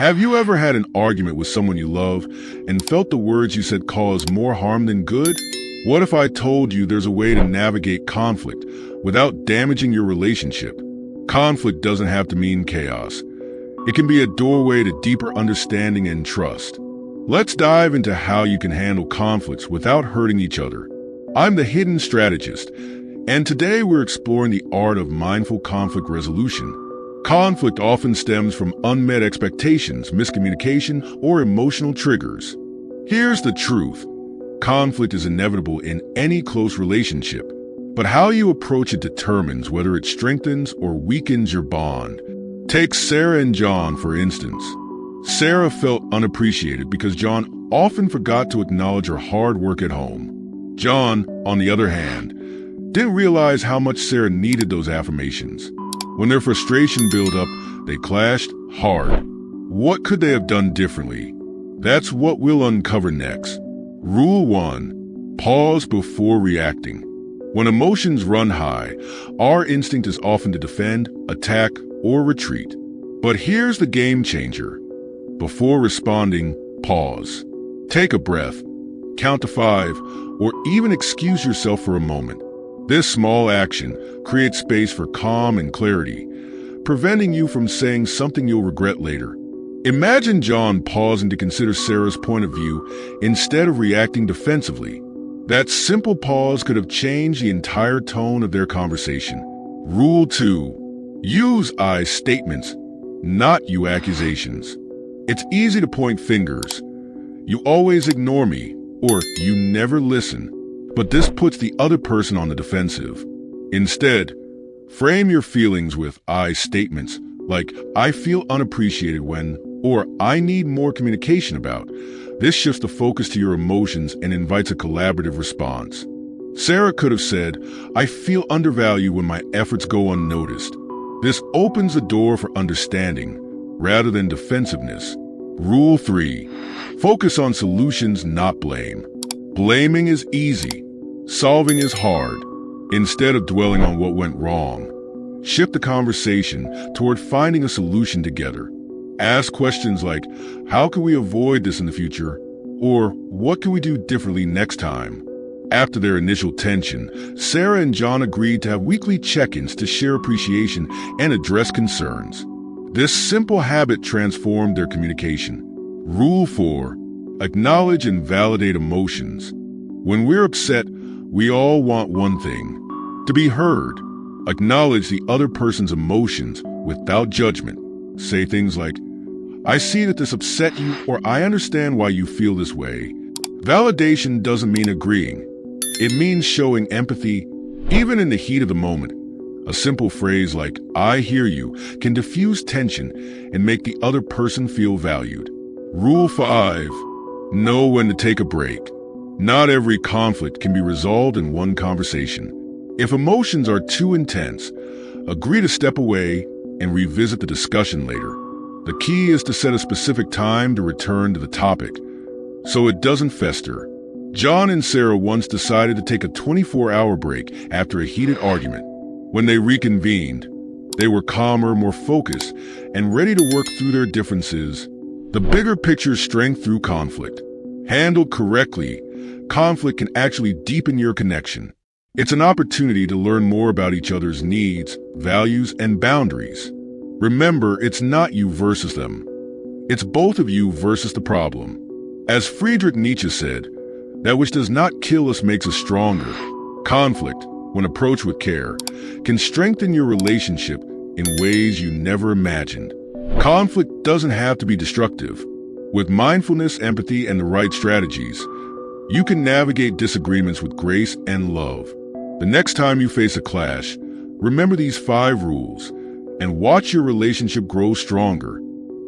Have you ever had an argument with someone you love and felt the words you said caused more harm than good? What if I told you there's a way to navigate conflict without damaging your relationship? Conflict doesn't have to mean chaos. It can be a doorway to deeper understanding and trust. Let's dive into how you can handle conflicts without hurting each other. I'm the Hidden Strategist, and today we're exploring the art of mindful conflict resolution. Conflict often stems from unmet expectations, miscommunication, or emotional triggers. Here's the truth. Conflict is inevitable in any close relationship, but how you approach it determines whether it strengthens or weakens your bond. Take Sarah and John, for instance. Sarah felt unappreciated because John often forgot to acknowledge her hard work at home. John, on the other hand, didn't realize how much Sarah needed those affirmations. When their frustration built up, they clashed hard. What could they have done differently? That's what we'll uncover next. Rule 1. Pause before reacting. When emotions run high, our instinct is often to defend, attack, or retreat. But here's the game changer. Before responding, pause. Take a breath, count to 5, or even excuse yourself for a moment. This small action creates space for calm and clarity, preventing you from saying something you'll regret later. Imagine John pausing to consider Sarah's point of view instead of reacting defensively. That simple pause could have changed the entire tone of their conversation. Rule 2. Use I statements, not you accusations. It's easy to point fingers. You always ignore me, or you never listen. But this puts the other person on the defensive. Instead, frame your feelings with I statements, like I feel unappreciated when, or I need more communication about. This shifts the focus to your emotions and invites a collaborative response. Sarah could have said, I feel undervalued when my efforts go unnoticed. This opens the door for understanding rather than defensiveness. Rule 3. Focus on solutions, not blame. Blaming is easy. Solving is hard. Instead of dwelling on what went wrong, shift the conversation toward finding a solution together. Ask questions like, how can we avoid this in the future? Or what can we do differently next time? After their initial tension, Sarah and John agreed to have weekly check-ins to share appreciation and address concerns. This simple habit transformed their communication. Rule 4. Acknowledge and validate emotions. When we're upset, we all want one thing: to be heard. Acknowledge the other person's emotions without judgment. Say things like, I see that this upset you, or I understand why you feel this way. Validation doesn't mean agreeing. It means showing empathy, even in the heat of the moment. A simple phrase like, I hear you, can diffuse tension and make the other person feel valued. Rule 5. Know when to take a break. Not every conflict can be resolved in one conversation. If emotions are too intense, agree to step away and revisit the discussion later. The key is to set a specific time to return to the topic, so it doesn't fester. John and Sarah once decided to take a 24-hour break after a heated argument. When they reconvened, they were calmer, more focused, and ready to work through their differences. The bigger picture: strength through conflict. Handled correctly, conflict can actually deepen your connection. It's an opportunity to learn more about each other's needs, values, and boundaries. Remember, it's not you versus them. It's both of you versus the problem. As Friedrich Nietzsche said, that which does not kill us makes us stronger. Conflict, when approached with care, can strengthen your relationship in ways you never imagined. Conflict doesn't have to be destructive. With mindfulness, empathy, and the right strategies, you can navigate disagreements with grace and love. The next time you face a clash, remember these 5 rules and watch your relationship grow stronger.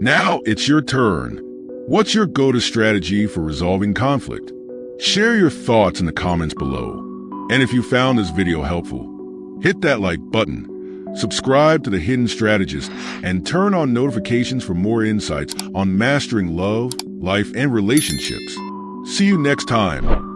Now it's your turn. What's your go-to strategy for resolving conflict? Share your thoughts in the comments below. And if you found this video helpful, hit that like button, subscribe to the Hidden Strategist, and turn on notifications for more insights on mastering love, life, and relationships. See you next time.